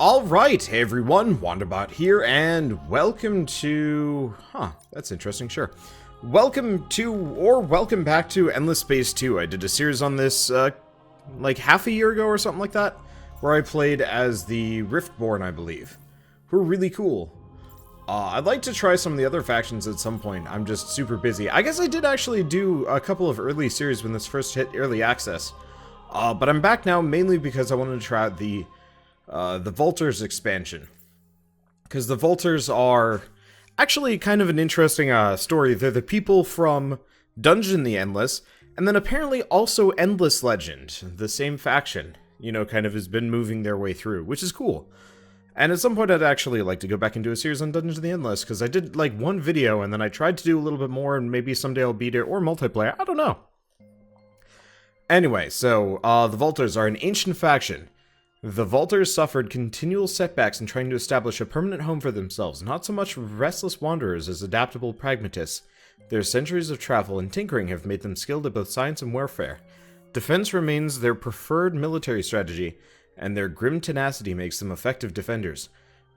Alright, hey everyone, Wanderbot here, and welcome to... that's interesting, sure. Welcome back to Endless Space 2. I did a series on this, like half a year ago or something like that, where I played as the Riftborn, I believe, who are really cool. I'd like to try some of the other factions at some point. I'm just super busy. I guess I did actually do a couple of early series when this first hit early access. But I'm back now mainly because I wanted to try out the Vultures expansion. Because the Vultures are actually kind of an interesting story. They're the people from Dungeon the Endless, and then apparently also Endless Legend, the same faction, you know, kind of has been moving their way through, which is cool. And at some point I'd actually like to go back and do a series on Dungeon the Endless, because I did like one video, and then I tried to do a little bit more, and maybe someday I'll beat it, or multiplayer, I don't know. Anyway, so, the Vultures are an ancient faction. The Vultures suffered continual setbacks in trying to establish a permanent home for themselves, not so much restless wanderers as adaptable pragmatists. Their centuries of travel and tinkering have made them skilled at both science and warfare. Defense remains their preferred military strategy, and their grim tenacity makes them effective defenders.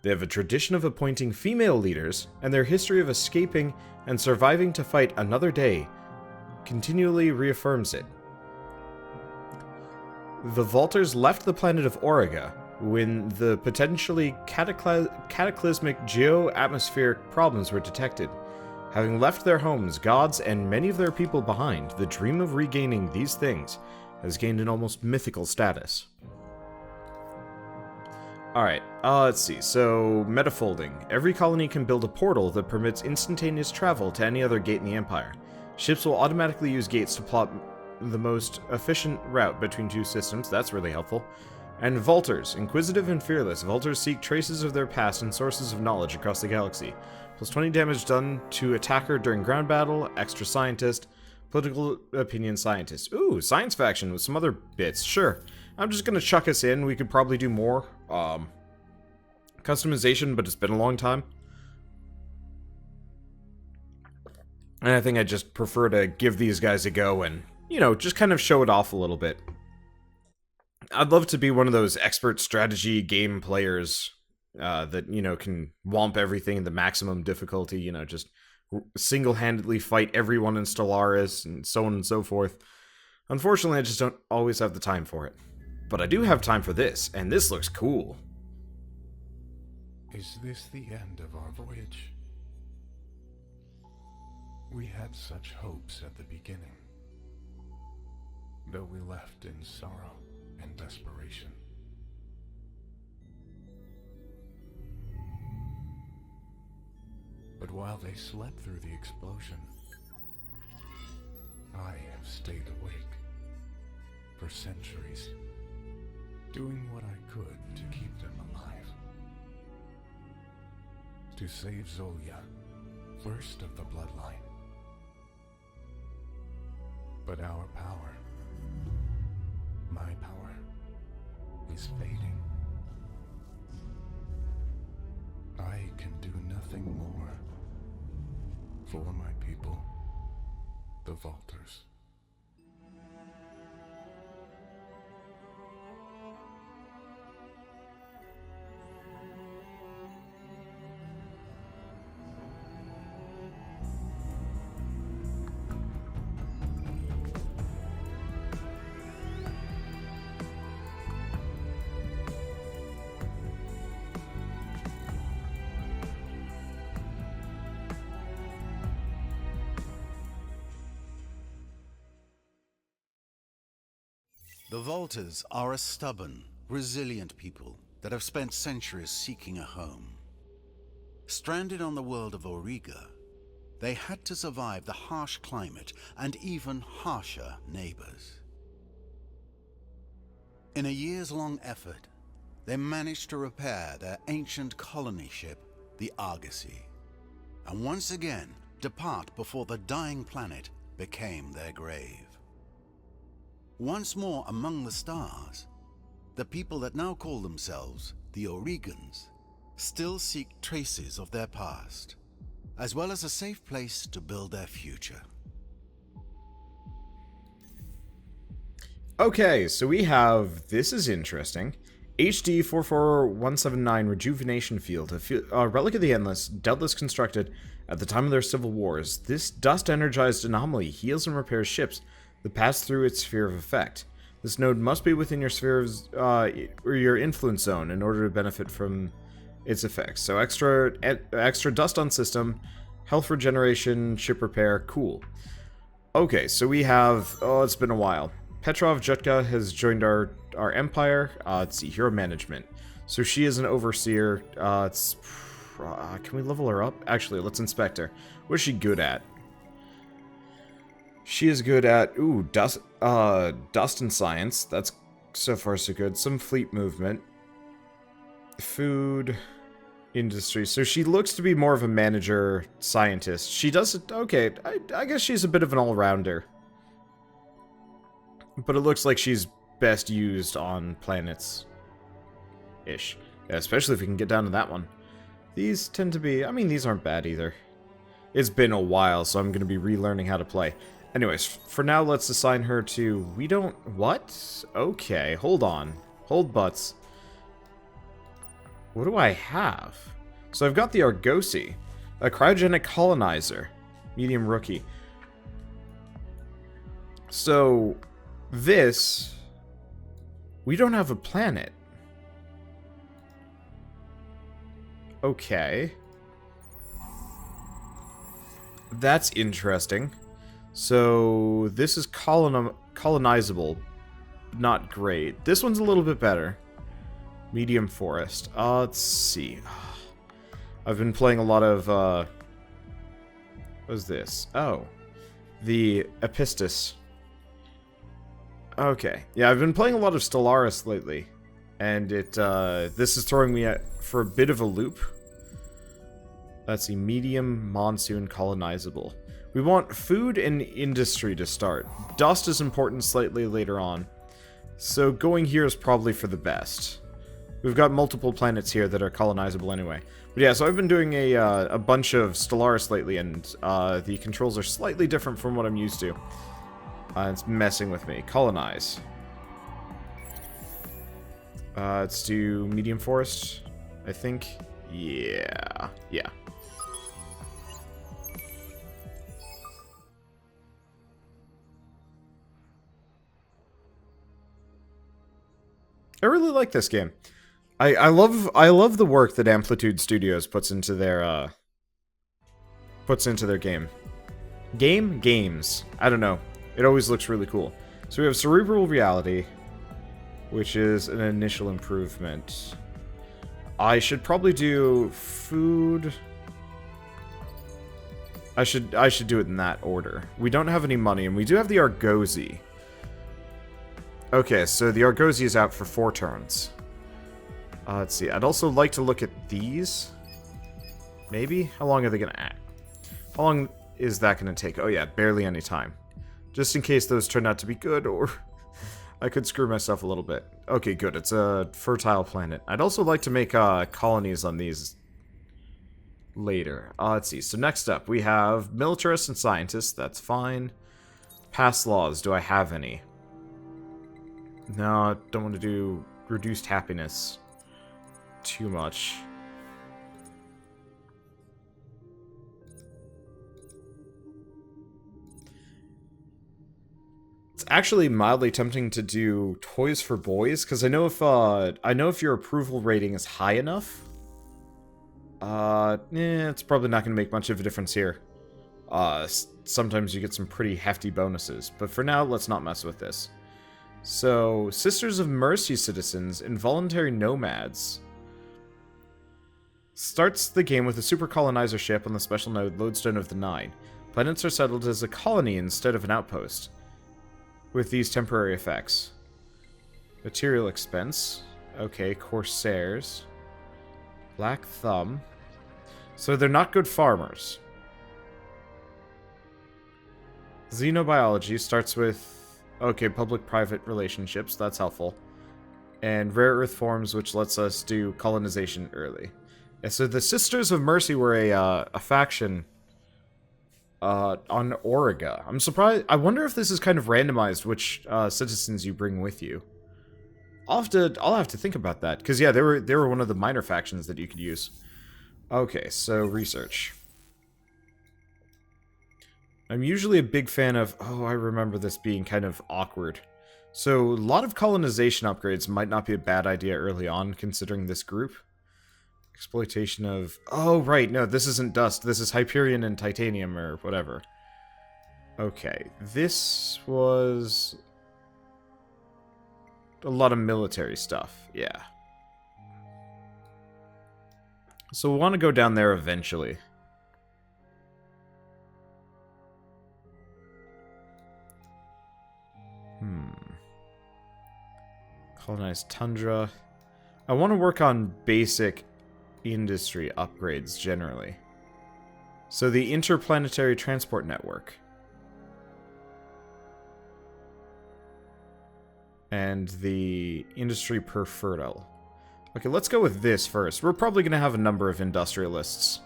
They have a tradition of appointing female leaders, and their history of escaping and surviving to fight another day continually reaffirms it. The Vultures left the planet of Auriga when the potentially cataclysmic geo-atmospheric problems were detected. Having left their homes, gods, and many of their people behind, the dream of regaining these things has gained an almost mythical status. Alright, let's see. So, metafolding. Every colony can build a portal that permits instantaneous travel to any other gate in the Empire. Ships will automatically use gates to plot the most efficient route between two systems. That's really helpful. And Vultures. Inquisitive and fearless, Vultures seek traces of their past and sources of knowledge across the galaxy. Plus 20 damage done to attacker during ground battle, extra scientist, political opinion scientist. Ooh, science faction with some other bits. Sure. I'm just gonna chuck us in. We could probably do more customization, but it's been a long time. And I think I just prefer to give these guys a go and, you know, just kind of show it off a little bit. I'd love to be one of those expert strategy game players that, you know, can womp everything in the maximum difficulty, you know, just single-handedly fight everyone in Stellaris and so on and so forth. Unfortunately, I just don't always have the time for it. But I do have time for this, and this looks cool. Is this the end of our voyage? We had such hopes at the beginning, though we left in sorrow and desperation. But while they slept through the explosion, I have stayed awake for centuries, doing what I could to keep them alive. To save Zolia, first of the bloodline. But our power, my power, is fading. I can do nothing more for my people, the Vultures. The Vultures are a stubborn, resilient people that have spent centuries seeking a home. Stranded on the world of Auriga, they had to survive the harsh climate and even harsher neighbors. In a years-long effort, they managed to repair their ancient colony ship, the Argosy, and once again depart before the dying planet became their grave. Once more among the stars, the people that now call themselves the Aurigans still seek traces of their past, as well as a safe place to build their future. Okay, so we have, this is interesting, HD 44179 Rejuvenation Field, a relic of the Endless, doubtless constructed at the time of their civil wars. This dust-energized anomaly heals and repairs ships that pass through its sphere of effect. This node must be within your sphere of, or your influence zone in order to benefit from its effects. So extra dust on system, health regeneration, ship repair, cool. Okay, so we have, oh, it's been a while. Petrov Jutka has joined our empire. Let's see, hero management. So she is an overseer. Can we level her up? Actually, let's inspect her. What is she good at? She is good at, ooh, dust and science. That's so far so good. Some fleet movement. Food, industry. So she looks to be more of a manager scientist. She does, okay, I guess she's a bit of an all-rounder. But it looks like she's best used on planets-ish. Yeah, especially if we can get down to that one. These tend to be, I mean, these aren't bad either. It's been a while, so I'm going to be relearning how to play. Anyways, for now, let's assign her to, we don't, what? Okay, hold on. Hold butts. What do I have? So I've got the Argosy, a cryogenic colonizer, medium rookie. So this, we don't have a planet. Okay. That's interesting. So this is colonizable, not great. This one's a little bit better. Medium forest. Let's see. I've been playing a lot of, what is this? Oh. The Epistis. Okay. Yeah, I've been playing a lot of Stellaris lately. And this is throwing me for a bit of a loop. Let's see. Medium monsoon colonizable. We want food and industry to start. Dust is important slightly later on. So going here is probably for the best. We've got multiple planets here that are colonizable anyway. But yeah, so I've been doing a bunch of Stellaris lately, and the controls are slightly different from what I'm used to. It's messing with me. Colonize. Let's do medium forest, I think. Yeah. Yeah. I really like this game. I love the work that Amplitude Studios puts into their games. I don't know. It always looks really cool. So we have cerebral reality, which is an initial improvement. I should probably do food. I should do it in that order. We don't have any money, and we do have the Argosy. Okay, so the Argosy is out for 4 turns. Let's see. I'd also like to look at these. Maybe? How long are they going to act? How long is that going to take? Oh yeah, barely any time. Just in case those turn out to be good, or I could screw myself a little bit. Okay, good. It's a fertile planet. I'd also like to make colonies on these later. Let's see. So next up, we have militarists and scientists. That's fine. Pass laws. Do I have any? No, I don't want to do reduced happiness too much. It's actually mildly tempting to do toys for boys, because I know if your approval rating is high enough, it's probably not going to make much of a difference here. Sometimes you get some pretty hefty bonuses, but for now, let's not mess with this. So, Sisters of Mercy citizens, involuntary nomads. Starts the game with a super colonizer ship on the special node Lodestone of the Nine. Planets are settled as a colony instead of an outpost, with these temporary effects. Material expense. Okay, Corsairs. Black Thumb. So they're not good farmers. Xenobiology starts with, okay, public-private relationships, that's helpful. And rare earth forms, which lets us do colonization early. Yeah, so the Sisters of Mercy were a faction on Auriga. I'm surprised. I wonder if this is kind of randomized which citizens you bring with you. I'll have to think about that, because yeah, they were one of the minor factions that you could use. Okay, so research. I'm usually a big fan of... Oh, I remember this being kind of awkward. So, a lot of colonization upgrades might not be a bad idea early on, considering this group. Exploitation of... Oh, right, no, this isn't dust. This is Hyperion and titanium, or whatever. Okay, this was... a lot of military stuff, yeah. So we'll want to go down there eventually. Colonized tundra. I want to work on basic industry upgrades generally. So the interplanetary transport network. And the industry per fertile. Okay, let's go with this first. We're probably going to have a number of industrialists.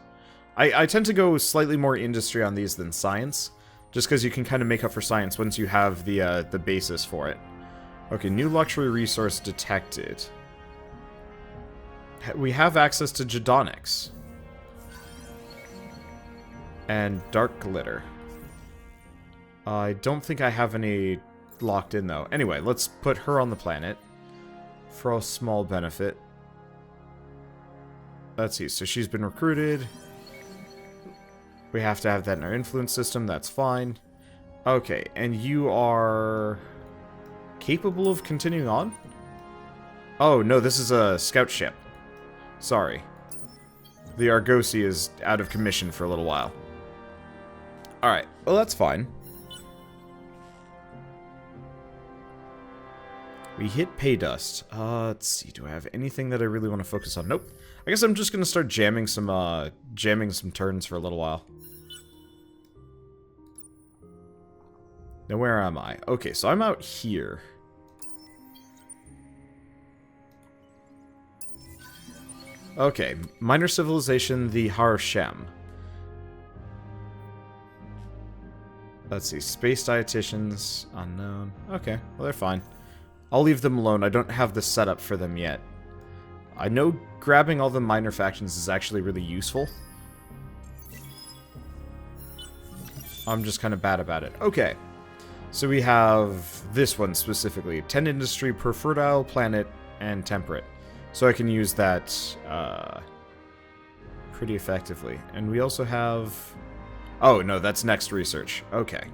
I tend to go slightly more industry on these than science, just because you can kind of make up for science once you have the basis for it. Okay, new luxury resource detected. We have access to Jadonics. And dark glitter. I don't think I have any locked in, though. Anyway, let's put her on the planet for a small benefit. Let's see, so she's been recruited. We have to have that in our influence system, that's fine. Okay, and you are capable of continuing on? Oh, no, this is a scout ship. Sorry. The Argosy is out of commission for a little while. Alright, well, that's fine. We hit pay dust. Let's see, do I have anything that I really want to focus on? Nope. I guess I'm just gonna start jamming some turns for a little while. Now where am I? Okay, so I'm out here. Okay, minor civilization, the Harshem. Let's see, space dietitians, unknown. Okay, well they're fine. I'll leave them alone. I don't have the setup for them yet. I know grabbing all the minor factions is actually really useful. I'm just kind of bad about it. Okay. So we have this one specifically. 10 industry per fertile planet and temperate. So I can use that pretty effectively. And we also have... Oh, no, that's next research. Okay.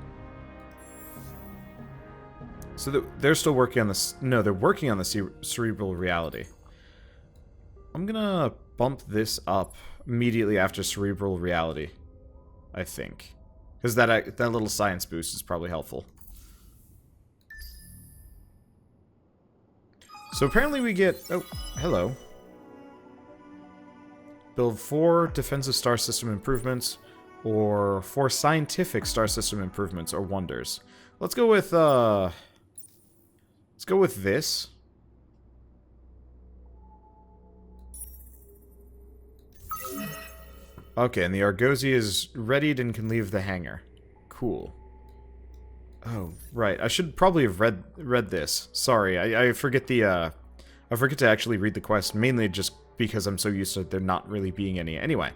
So they're still working on this. No, they're working on the cerebral reality. I'm gonna bump this up immediately after cerebral reality, I think, because that little science boost is probably helpful. So apparently we get... Oh, hello. Build 4 defensive star system improvements, or 4 scientific star system improvements, or wonders. Let's go with let's go with this. Okay, and the Argosy is readied and can leave the hangar. Cool. Oh, right. I should probably have read this. Sorry, I forget the I forget to actually read the quest, mainly just because I'm so used to there not really being any. Anyway,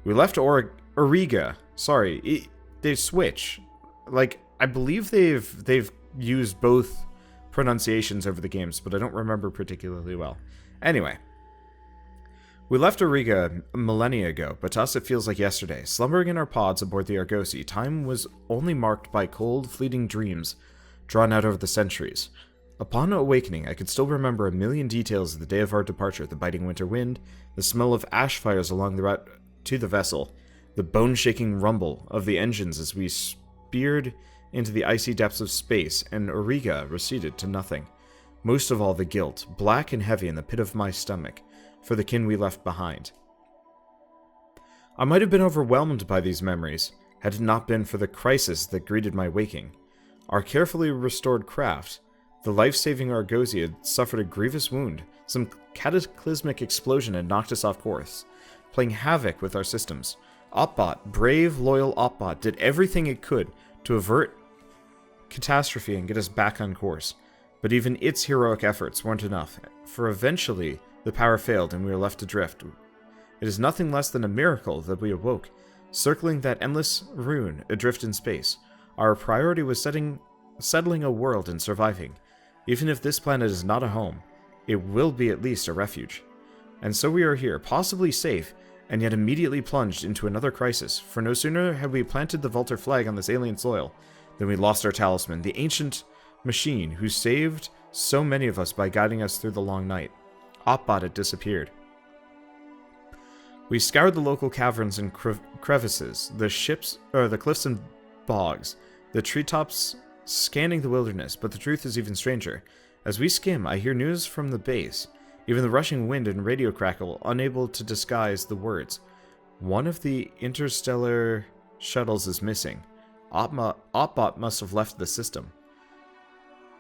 we left Auriga. Sorry, they switch. Like, I believe they've used both pronunciations over the games, but I don't remember particularly well. Anyway, we left Auriga millennia ago, but to us it feels like yesterday. Slumbering in our pods aboard the Argosy, time was only marked by cold, fleeting dreams drawn out over the centuries. Upon awakening, I could still remember a million details of the day of our departure: the biting winter wind, the smell of ash fires along the route to the vessel, the bone-shaking rumble of the engines as we speared into the icy depths of space, and Auriga receded to nothing. Most of all, the guilt, black and heavy in the pit of my stomach, for the kin we left behind. I might have been overwhelmed by these memories, had it not been for the crisis that greeted my waking. Our carefully restored craft, the life-saving Argosy, had suffered a grievous wound. Some cataclysmic explosion had knocked us off course, playing havoc with our systems. Opbot, brave, loyal Opbot, did everything it could to avert catastrophe and get us back on course. But even its heroic efforts weren't enough, for eventually the power failed and we were left adrift. It is nothing less than a miracle that we awoke, circling that endless rune adrift in space. Our priority was settling a world and surviving. Even if this planet is not a home, it will be at least a refuge. And so we are here, possibly safe, and yet immediately plunged into another crisis, for no sooner had we planted the Vulture flag on this alien soil than we lost our talisman, the ancient machine who saved so many of us by guiding us through the long night. Opbot had disappeared. We scoured the local caverns and crevices, the cliffs and bogs, the treetops, scanning the wilderness, but the truth is even stranger. As we skim, I hear news from the base, even the rushing wind and radio crackle unable to disguise the words. One of the interstellar shuttles is missing. Opbot must have left the system.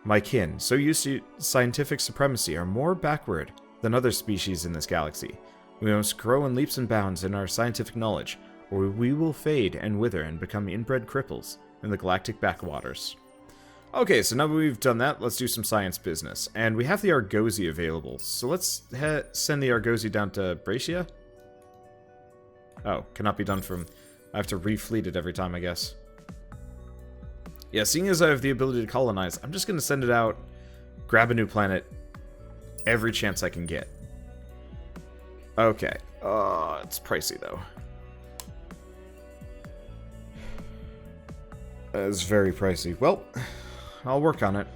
My kin, so used to scientific supremacy, are more backward than other species in this galaxy. We must grow in leaps and bounds in our scientific knowledge, or we will fade and wither and become inbred cripples in the galactic backwaters. Okay, so now that we've done that, let's do some science business. And we have the Argosy available, so let's send the Argosy down to Bracia. Oh, cannot be done from... I have to refleet it every time, I guess. Yeah, seeing as I have the ability to colonize, I'm just going to send it out, grab a new planet, every chance I can get. Okay. It's pricey, though. It's very pricey. Well, I'll work on it.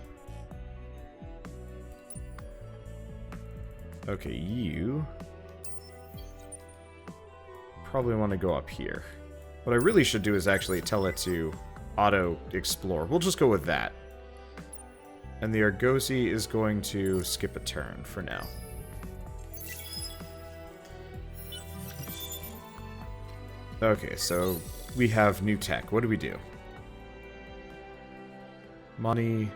Okay, you... probably want to go up here. What I really should do is actually tell it to auto-explore. We'll just go with that. And the Argosy is going to skip a turn for now. Okay, so we have new tech. What do we do? Money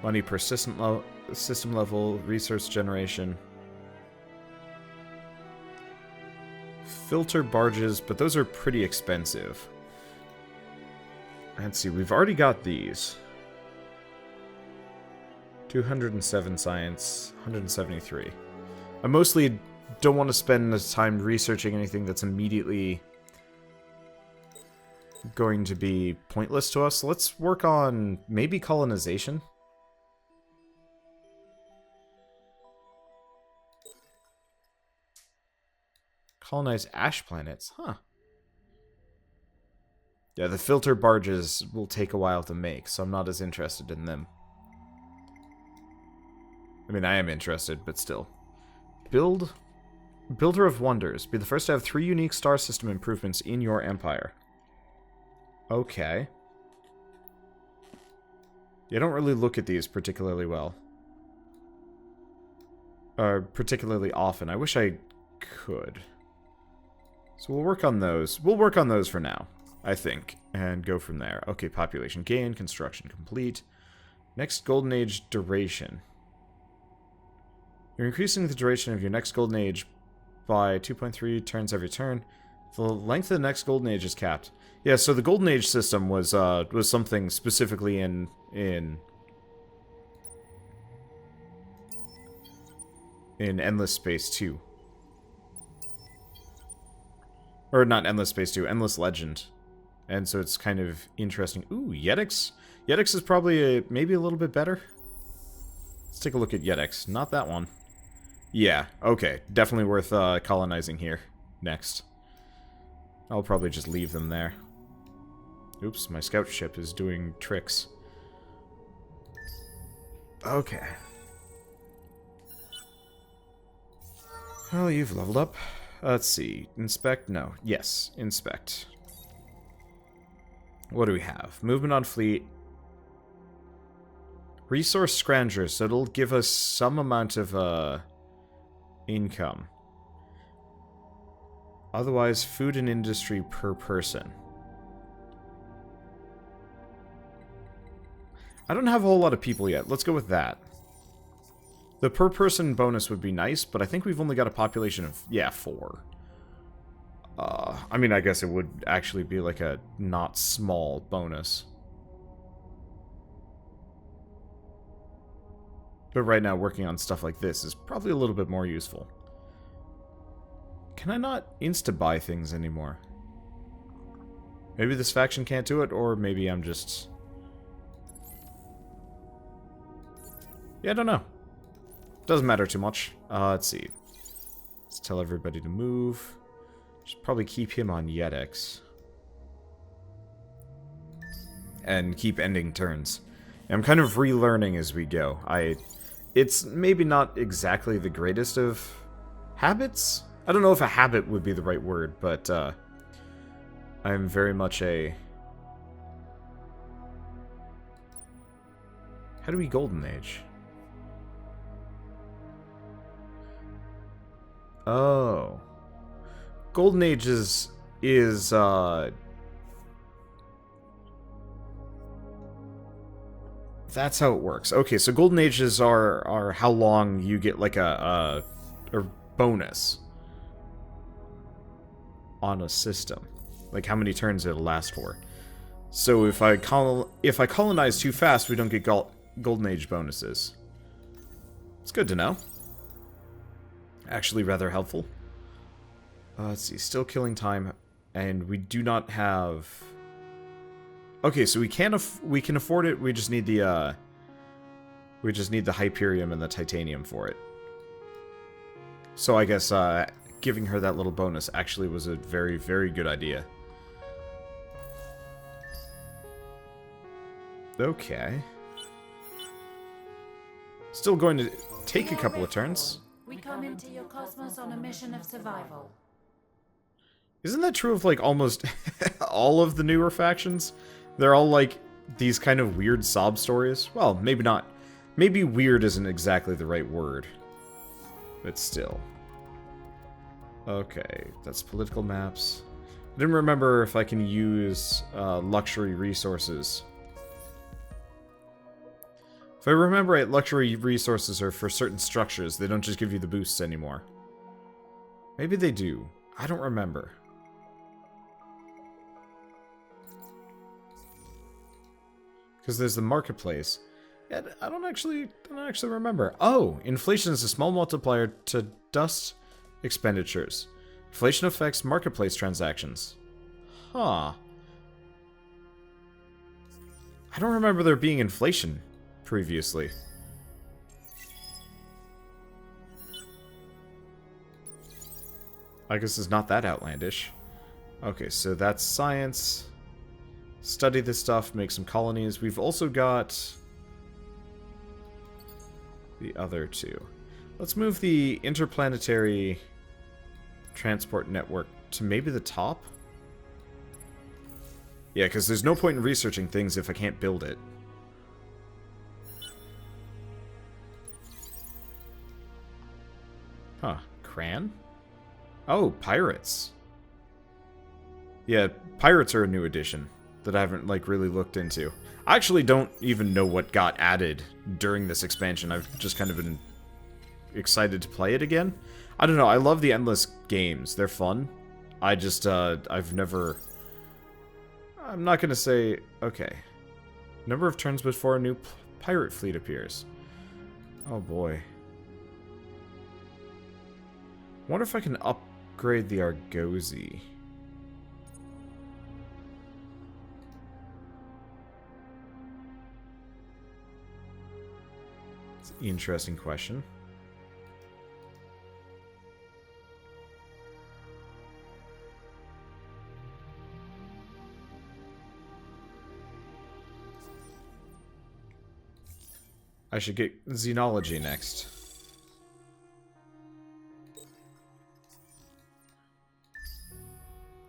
per system level, resource generation. Filter barges, but those are pretty expensive. Let's see, we've already got these. 207 science, 173. I mostly don't want to spend the time researching anything that's immediately going to be pointless to us. So let's work on maybe colonization. Colonize ash planets, huh? Yeah, the filter barges will take a while to make, so I'm not as interested in them. I mean, I am interested, but still. Builder of Wonders. Be the first to have 3 unique star system improvements in your empire. Okay. You don't really look at these particularly well. Or particularly often. I wish I could. So we'll work on those. We'll work on those for now, I think, and go from there. Okay, population gain, construction complete. Next Golden Age duration. You're increasing the duration of your next Golden Age by 2.3 turns every turn. The length of the next Golden Age is capped. Yeah, so the Golden Age system was something specifically in Endless Space 2. Or not Endless Space 2, Endless Legend. And so it's kind of interesting. Ooh, Yetix. Yetix is probably maybe a little bit better. Let's take a look at Yetix. Not that one. Yeah, okay. Definitely worth colonizing here. Next. I'll probably just leave them there. Oops, my scout ship is doing tricks. Okay. Well, you've leveled up. Let's see. Inspect? No. Yes. Inspect. What do we have? Movement on fleet. Resource scroungers, so it'll give us some amount of income. Otherwise, food and industry per person. I don't have a whole lot of people yet. Let's go with that. The per person bonus would be nice, but I think we've only got a population of, yeah, 4. I mean, I guess it would actually be like a not small bonus. But right now, working on stuff like this is probably a little bit more useful. Can I not insta-buy things anymore? Maybe this faction can't do it, or maybe I'm just... Yeah, I don't know. Doesn't matter too much. Let's see. Let's tell everybody to move. Should probably keep him on Yedex. And keep ending turns. I'm kind of relearning as we go. It's maybe not exactly the greatest of habits? I don't know if a habit would be the right word, but I'm very much a... How do we Golden Age? Oh. Golden Age is that's how it works. Okay, so Golden Ages are how long you get like a bonus on a system. Like how many turns it'll last for. So if I colonize too fast, we don't get Golden Age bonuses. It's good to know. Actually rather helpful. Let's see, still killing time, and we do not have... Okay, so we can afford it. We just need the Hyperium and the Titanium for it. So I guess giving her that little bonus actually was a very, very good idea. Okay. Still going to take a couple of turns. We come into your cosmos on a mission of survival. Isn't that true of, like, almost all of the newer factions? They're all, like, these kind of weird sob stories? Well, maybe not. Maybe weird isn't exactly the right word. But still. Okay, that's political maps. I didn't remember if I can use luxury resources. If I remember right, luxury resources are for certain structures. They don't just give you the boosts anymore. Maybe they do. I don't remember. Because there's the marketplace. Yeah, I don't actually remember. Oh, inflation is a small multiplier to dust expenditures. Inflation affects marketplace transactions. Huh. I don't remember there being inflation previously. I guess it's not that outlandish. Okay, so that's science. Study this stuff, make some colonies. We've also got the other two. Let's move the interplanetary transport network to maybe the top? Yeah, because there's no point in researching things if I can't build it. Huh. Cran? Oh, pirates. Yeah, pirates are a new addition that I haven't, like, really looked into. I actually don't even know what got added during this expansion. I've just kind of been excited to play it again. I don't know, I love the endless games. They're fun. I just, I've never... I'm not gonna say... Okay. Number of turns before a new pirate fleet appears. Oh boy. Wonder if I can upgrade the Argosy. It's an interesting question. I should get Xenology next.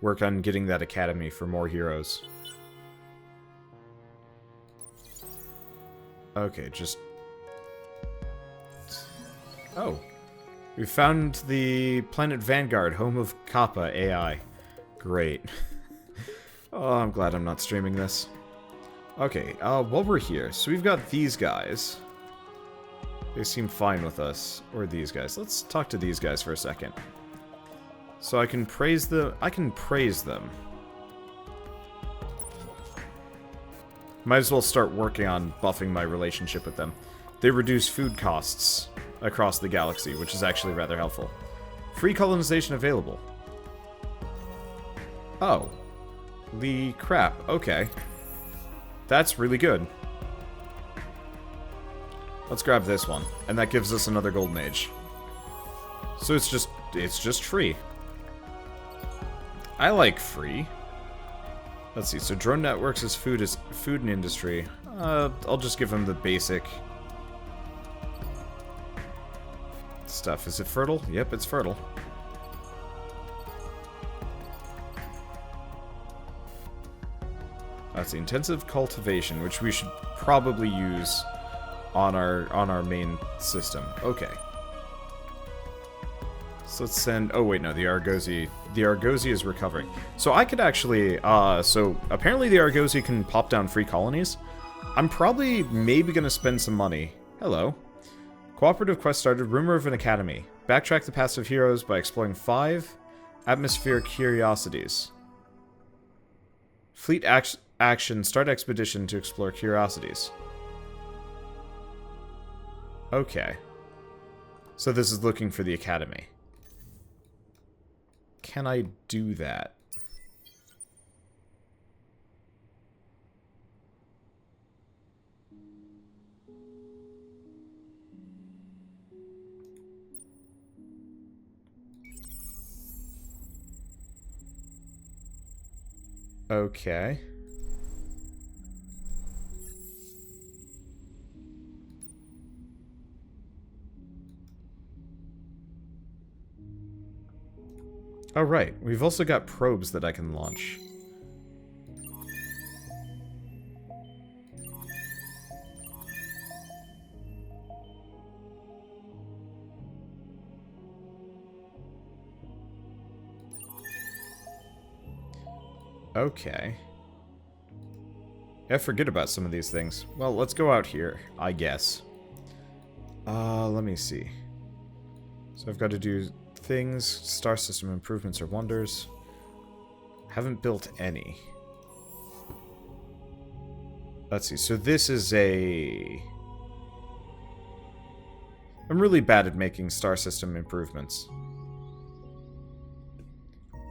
Work on getting that academy for more heroes. Okay, just... Oh. We found the planet Vanguard, home of Kappa AI. Great. Oh, I'm glad I'm not streaming this. Okay, while we're here, so we've got these guys. They seem fine with us. Or these guys. Let's talk to these guys for a second. So I can praise them. Might as well start working on buffing my relationship with them. they reduce food costs across the galaxy, which is actually rather helpful. Free colonization available. Oh. The crap. Okay. That's really good. Let's grab this one. And that gives us another golden age. So it's just free. I like free. Let's see. So drone networks is food and industry. I'll just give them the basic stuff. Is it fertile? Yep, it's fertile. That's the intensive cultivation, which we should probably use on our main system. Okay. So let's send... Oh, wait, no, the Argosy is recovering. So I could actually... so apparently the Argosy can pop down free colonies. I'm probably maybe going to spend some money. Hello. Cooperative quest started. Rumor of an academy. Backtrack the past of heroes by exploring 5 atmospheric curiosities. Fleet action. Start expedition to explore curiosities. Okay. So this is looking for the academy. Can I do that? Okay. Oh, right. We've also got probes that I can launch. Okay. Yeah, forget about some of these things. Well, let's go out here, I guess. Let me see. So I've got to do things, star system improvements or wonders. Haven't built any. Let's see, so this is a... I'm really bad at making star system improvements.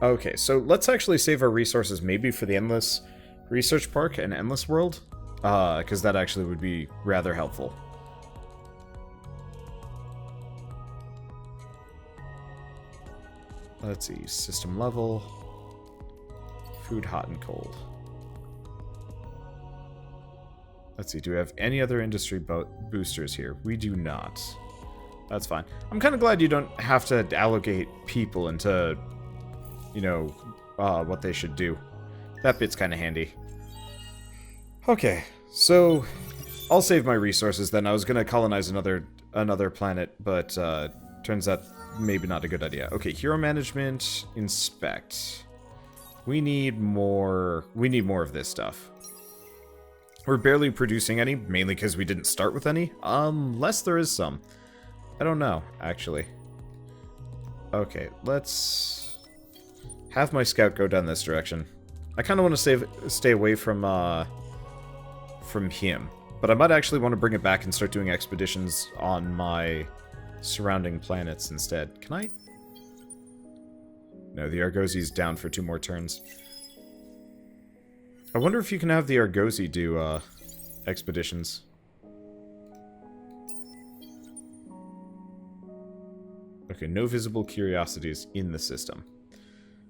Okay, so let's actually save our resources maybe for the Endless Research Park and Endless World. Because that actually would be rather helpful. Let's see, system level, food hot and cold. Let's see, do we have any other industry boosters here? We do not. That's fine. I'm kind of glad you don't have to allocate people into, you know, what they should do. That bit's kind of handy. Okay, so I'll save my resources then. I was going to colonize another planet, but turns out maybe not a good idea. Okay, hero management, inspect. We need more of this stuff. We're barely producing any, mainly because we didn't start with any. Unless there is some. I don't know, actually. Okay, let's have my scout go down this direction. I kind of want to stay away from him. But I might actually want to bring it back and start doing expeditions on my surrounding planets instead. Can I? No, the Argosy's down for 2 more turns. I wonder if you can have the Argosy do expeditions. Okay, no visible curiosities in the system.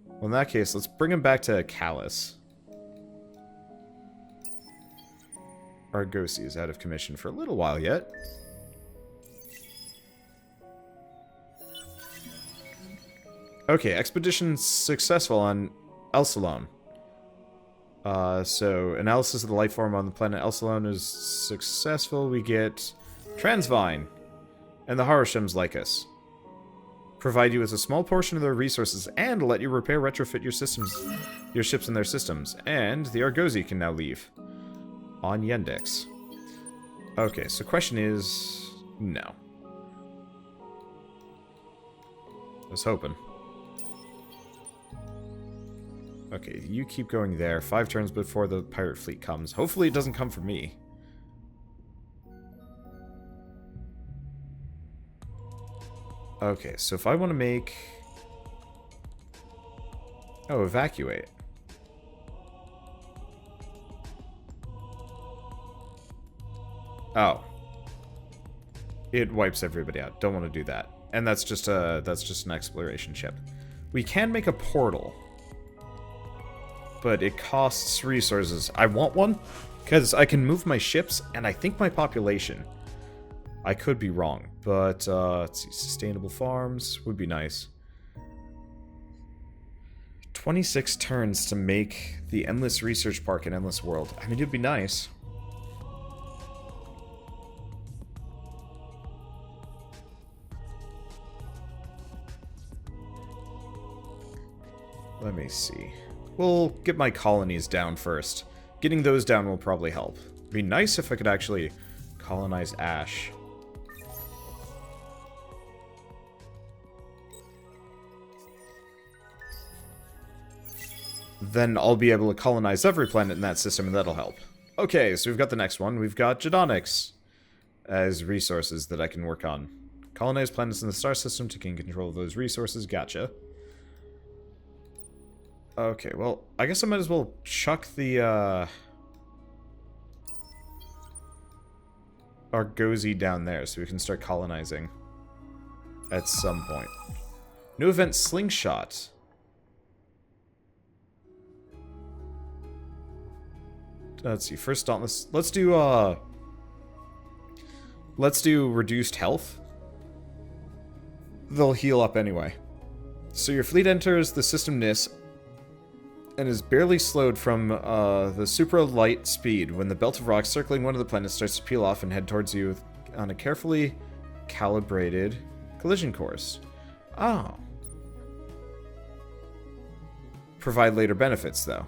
Well, in that case, let's bring him back to Callus. Argosy is out of commission for a little while yet. Okay, expedition successful on Elsalone. So, analysis of the life form on the planet Elsalone is successful. We get Transvine, and the Harushims like us. Provide you with a small portion of their resources, and let you repair, retrofit your ships in their systems. And the Argosy can now leave. On Yendex. Okay, so question is... no. I was hoping. Okay, you keep going there. 5 turns before the pirate fleet comes. Hopefully it doesn't come for me. Okay, so if I want to make... Oh, evacuate. Oh. It wipes everybody out. Don't want to do that. And that's just an exploration ship. We can make a portal. But it costs resources. I want one, because I can move my ships, and I think my population. I could be wrong, but let's see, sustainable farms would be nice. 26 turns to make the Endless Research Park in Endless World. I mean, it'd be nice. Let me see. We'll get my colonies down first. Getting those down will probably help. It'd be nice if I could actually colonize Ash. Then I'll be able to colonize every planet in that system, and that'll help. Okay, so we've got the next one. We've got Gedonics as resources that I can work on. Colonize planets in the star system to gain control of those resources. Gotcha. Okay, well, I guess I might as well chuck the, Argosy down there so we can start colonizing at some point. New event, Slingshot. Let's see, first Dauntless. Let's do reduced health. They'll heal up anyway. So your fleet enters the system NIS and is barely slowed from the super light speed when the belt of rocks circling one of the planets starts to peel off and head towards you on a carefully calibrated collision course. Oh. Provide later benefits, though.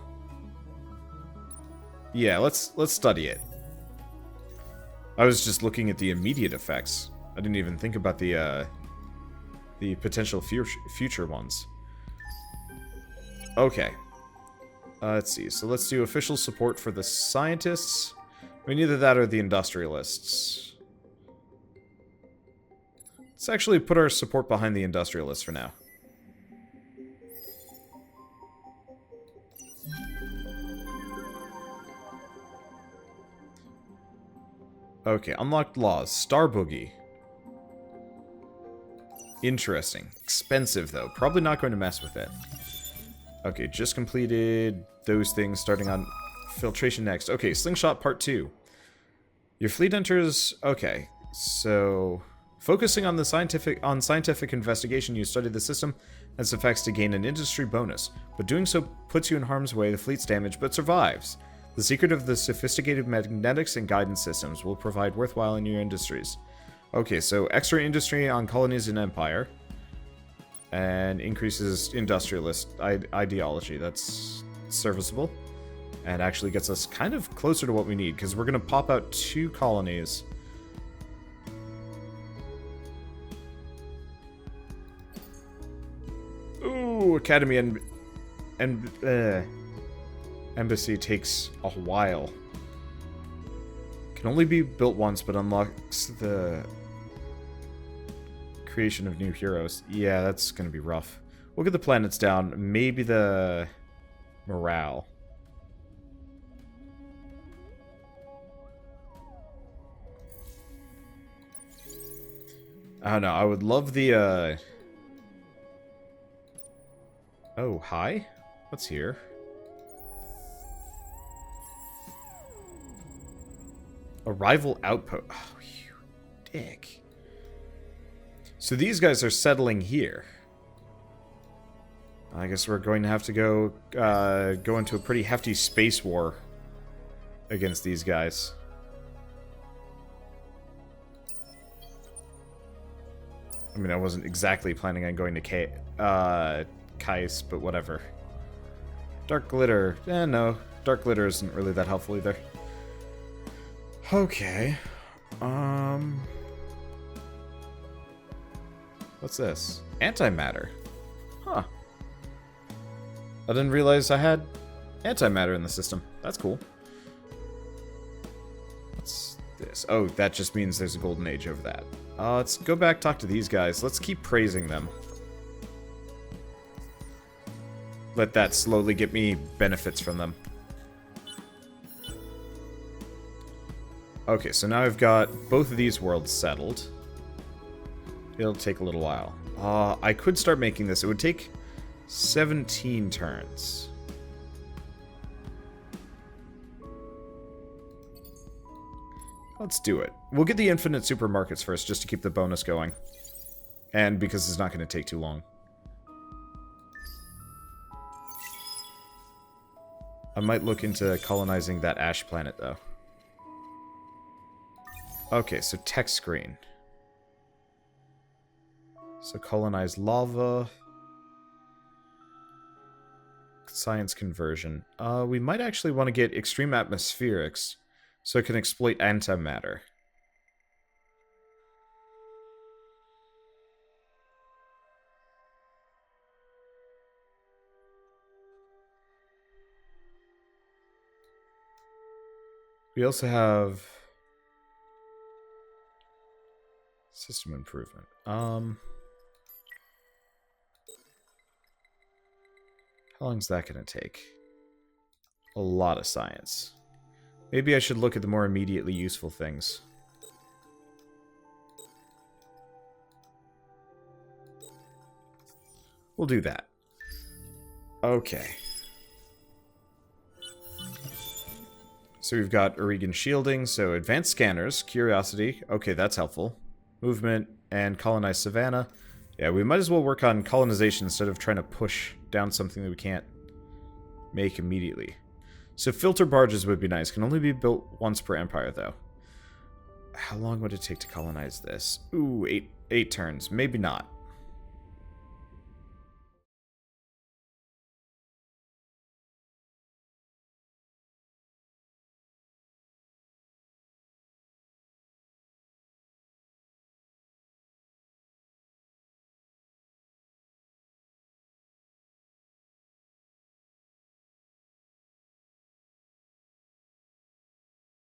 Yeah, let's study it. I was just looking at the immediate effects. I didn't even think about the potential future ones. Okay. Let's see. So let's do official support for the scientists. I mean, either that or the industrialists. Let's actually put our support behind the industrialists for now. Okay, unlocked laws. Star Boogie. Interesting. Expensive, though. Probably not going to mess with it. Okay, just completed those things, starting on filtration next. Okay, Slingshot Part 2. Your fleet enters... Okay, so... Focusing on the scientific investigation, you study the system and its effects to gain an industry bonus. But doing so puts you in harm's way. The fleet's damaged, but survives. The secret of the sophisticated magnetics and guidance systems will provide worthwhile in your industries. Okay, so extra industry on colonies and empire. And increases industrialist ideology. That's serviceable. And actually gets us kind of closer to what we need, because we're going to pop out 2 colonies. Ooh, Academy and Embassy takes a while. Can only be built once, but unlocks the creation of new heroes. Yeah, that's going to be rough. We'll get the planets down. Maybe the morale. I don't know. I would love the, Oh, hi? What's here? Arrival outpost. Oh, you dick. So these guys are settling here. I guess we're going to have to go into a pretty hefty space war against these guys. I mean, I wasn't exactly planning on going to Kais, but whatever. Dark Glitter. No. Dark Glitter isn't really that helpful either. Okay. What's this? Antimatter. Huh. I didn't realize I had antimatter in the system. That's cool. What's this? Oh, that just means there's a golden age over that. Let's go back, talk to these guys. Let's keep praising them. Let that slowly get me benefits from them. Okay, so now I've got both of these worlds settled. It'll take a little while. I could start making this. It would take 17 turns. Let's do it. We'll get the infinite supermarkets first, just to keep the bonus going. And because it's not going to take too long. I might look into colonizing that ash planet, though. Okay, so text screen. So colonized lava. Science conversion. We might actually want to get extreme atmospherics, so it can exploit antimatter. We also have system improvement. How long is that going to take? A lot of science. Maybe I should look at the more immediately useful things. We'll do that. Okay. So we've got Oregon shielding, so advanced scanners, curiosity, okay, that's helpful. Movement, and colonized savannah. Yeah, we might as well work on colonization instead of trying to push down something that we can't make immediately. So filter barges would be nice. Can only be built once per empire, though. How long would it take to colonize this? Ooh, eight turns. Maybe not.